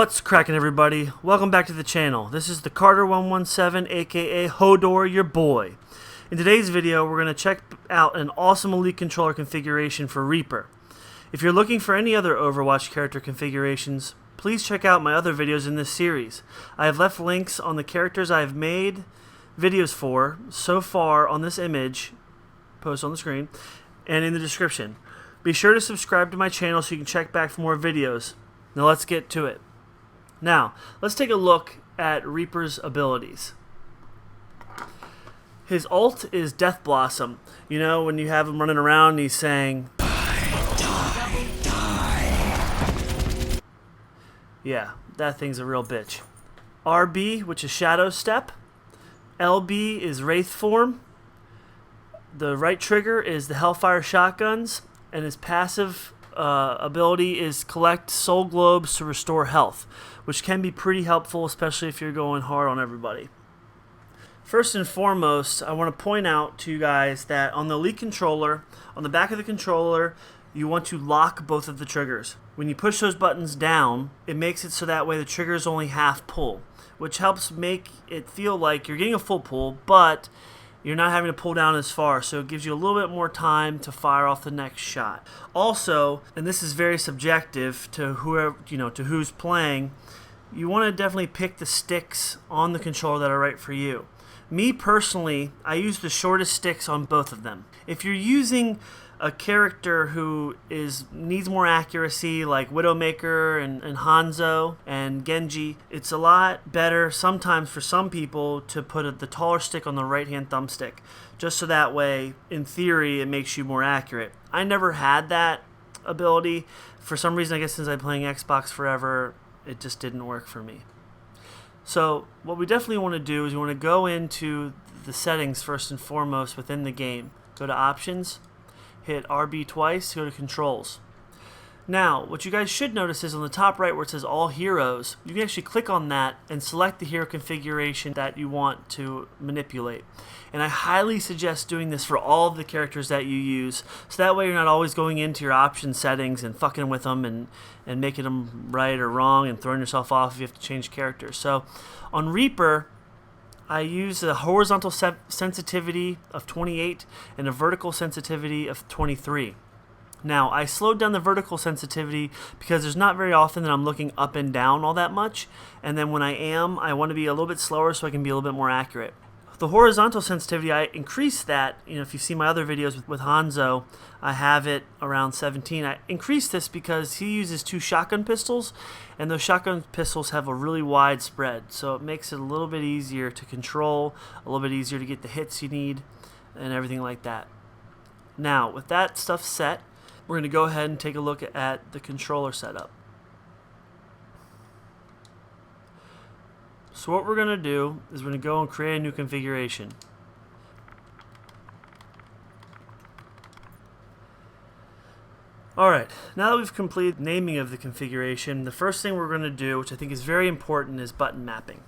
What's cracking, everybody? Welcome back to the channel. This is the Carter117, aka Hodor, your boy. In today's video, we're going to check out an awesome Elite controller configuration for Reaper. If you're looking for any other Overwatch character configurations, please check out my other videos in this series. I have left links on the characters I have made videos for so far on this image, post on the screen, and in the description. Be sure to subscribe to my channel so you can check back for more videos. Now let's get to it. Now, let's take a look at Reaper's abilities. His ult is Death Blossom. You know, when you have him running around and he's saying, die, die. Yeah, that thing's a real bitch. RB, which is Shadow Step. LB is Wraith Form. The right trigger is the Hellfire Shotguns. And his passive ability is collect soul globes to restore health, which can be pretty helpful, especially if you're going hard on everybody. First and foremost, I want to point out to you guys that on the Elite controller, on the back of the controller, you want to lock both of the triggers. When you push those buttons down, it makes it so that way the trigger is only half pull, which helps make it feel like you're getting a full pull, but you're not having to pull down as far, so it gives you a little bit more time to fire off the next shot. Also, and this is very subjective to whoever, to who's playing, you want to definitely pick the sticks on the controller that are right for you. Me personally, I use the shortest sticks on both of them. If you're using a character who needs more accuracy, like Widowmaker and Hanzo and Genji, it's a lot better sometimes for some people to put the taller stick on the right-hand thumbstick, just so that way, in theory, it makes you more accurate. I never had that ability. For some reason, I guess since I've been playing Xbox forever, it just didn't work for me. So what we definitely want to do is we want to go into the settings first and foremost within the game. Go to Options, hit RB twice, go to Controls. Now, what you guys should notice is on the top right where it says All Heroes, you can actually click on that and select the hero configuration that you want to manipulate. And I highly suggest doing this for all of the characters that you use, so that way you're not always going into your option settings and fucking with them and making them right or wrong and throwing yourself off if you have to change characters. So on Reaper, I use a horizontal sensitivity of 28 and a vertical sensitivity of 23. Now, I slowed down the vertical sensitivity because there's not very often that I'm looking up and down all that much, and then when I want to be a little bit slower so I can be a little bit more accurate. The horizontal sensitivity, I increased that. If you see my other videos with Hanzo, I have it around 17. I increased this because he uses 2 shotgun pistols, and those shotgun pistols have a really wide spread, so it makes it a little bit easier to control, a little bit easier to get the hits you need, and everything like that. Now, with that stuff set, we're going to go ahead and take a look at the controller setup. So what we're going to do is we're going to go and create a new configuration. Alright, now that we've completed naming of the configuration, the first thing we're going to do, which I think is very important, is button mapping.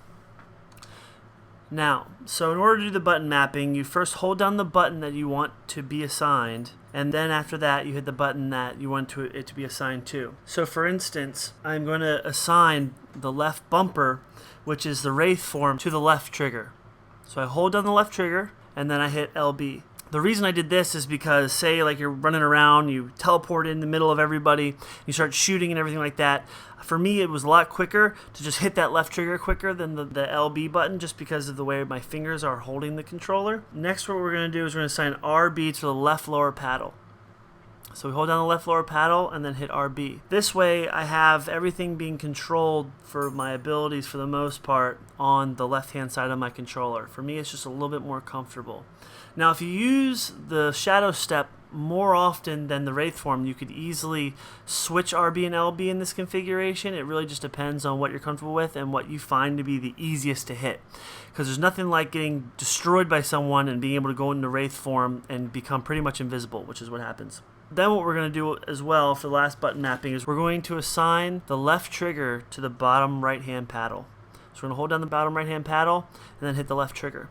Now, so in order to do the button mapping, you first hold down the button that you want to be assigned, and then after that you hit the button that you want it to be assigned to. So for instance, I'm going to assign the left bumper, which is the Wraith form, to the left trigger. So I hold down the left trigger, and then I hit LB. The reason I did this is because, say, like you're running around, you teleport in the middle of everybody, you start shooting and everything like that. For me, it was a lot quicker to just hit that left trigger quicker than the LB button, just because of the way my fingers are holding the controller. Next, what we're going to do is we're going to assign RB to the left lower paddle. So we hold down the left lower paddle and then hit RB. This way, I have everything being controlled for my abilities, for the most part, on the left-hand side of my controller. For me, it's just a little bit more comfortable. Now, if you use the Shadow Step more often than the Wraith form, you could easily switch RB and LB in this configuration. It really just depends on what you're comfortable with and what you find to be the easiest to hit. Because there's nothing like getting destroyed by someone and being able to go into Wraith form and become pretty much invisible, which is what happens. Then what we're going to do as well for the last button mapping is we're going to assign the left trigger to the bottom right-hand paddle. So we're going to hold down the bottom right-hand paddle and then hit the left trigger.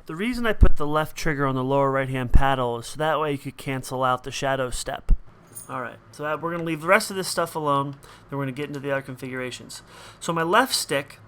The reason I put the left trigger on the lower right-hand paddle is so that way you could cancel out the Shadow Step. Alright, so we're going to leave the rest of this stuff alone. Then we're going to get into the other configurations. So my left stick,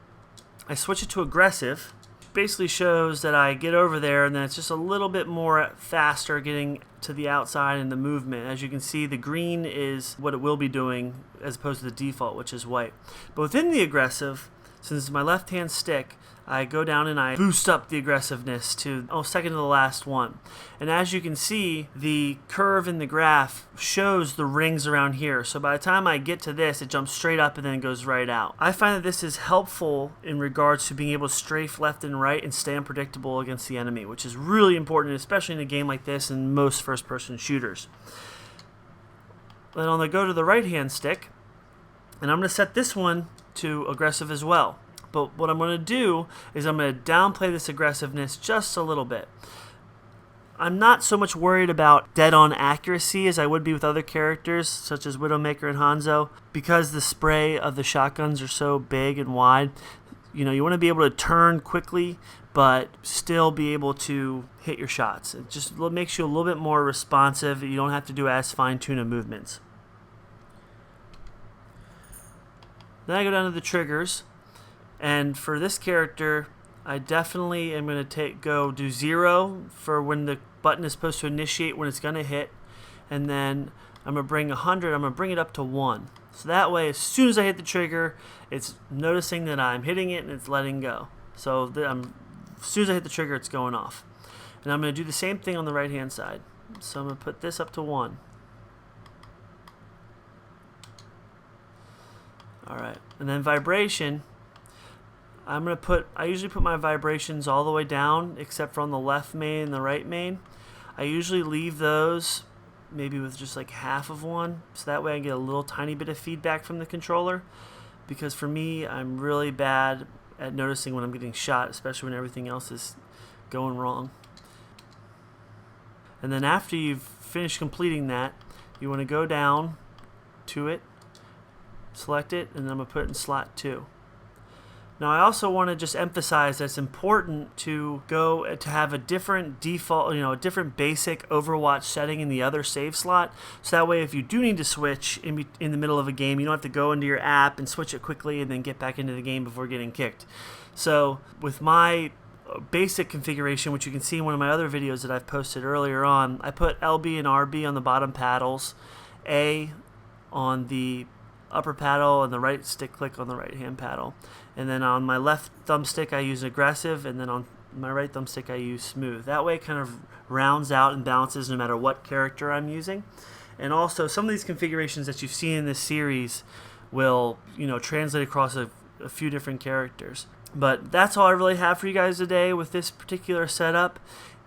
I switch it to aggressive. Basically shows that I get over there and then it's just a little bit more faster getting to the outside and the movement. As you can see, the green is what it will be doing as opposed to the default, which is white. But within the aggressive, since it's my left hand stick, I go down and I boost up the aggressiveness to second to the last one. And as you can see, the curve in the graph shows the rings around here. So by the time I get to this, it jumps straight up and then goes right out. I find that this is helpful in regards to being able to strafe left and right and stay unpredictable against the enemy, which is really important, especially in a game like this and most first-person shooters. Then I'm going to go to the right-hand stick, and I'm going to set this one to aggressive as well. But what I'm going to do is I'm going to downplay this aggressiveness just a little bit. I'm not so much worried about dead-on accuracy as I would be with other characters, such as Widowmaker and Hanzo, because the spray of the shotguns are so big and wide. You know, you want to be able to turn quickly, but still be able to hit your shots. It just makes you a little bit more responsive. You don't have to do as fine-tuned of movements. Then I go down to the triggers. And for this character, I definitely am going to do 0 for when the button is supposed to initiate when it's going to hit. And then I'm going to bring 100, I'm going to bring it up to 1. So that way, as soon as I hit the trigger, it's noticing that I'm hitting it and it's letting go. So as soon as I hit the trigger, it's going off. And I'm going to do the same thing on the right-hand side. So I'm going to put this up to 1. Alright, and then vibration. I usually put my vibrations all the way down except for on the left main and the right main. I usually leave those maybe with just like half of one, so that way I get a little tiny bit of feedback from the controller, because for me, I'm really bad at noticing when I'm getting shot, especially when everything else is going wrong. And then after you've finished completing that, you want to go down to it, select it, and then I'm going to put it in slot 2. Now I also want to just emphasize that it's important to have a different default, a different basic Overwatch setting in the other save slot. So that way if you do need to switch in the middle of a game, you don't have to go into your app and switch it quickly and then get back into the game before getting kicked. So with my basic configuration, which you can see in one of my other videos that I've posted earlier on, I put LB and RB on the bottom paddles, A on the upper paddle, and the right stick click on the right hand paddle. And then on my left thumbstick I use aggressive, and then on my right thumbstick I use smooth. That way it kind of rounds out and balances no matter what character I'm using. And also some of these configurations that you've seen in this series will translate across a few different characters. But that's all I really have for you guys today with this particular setup.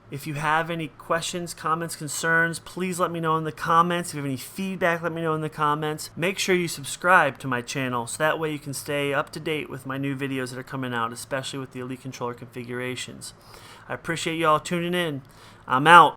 If you have any questions, comments, concerns, please let me know in the comments. If you have any feedback, let me know in the comments. Make sure you subscribe to my channel so that way you can stay up to date with my new videos that are coming out, especially with the Elite Controller configurations. I appreciate you all tuning in. I'm out.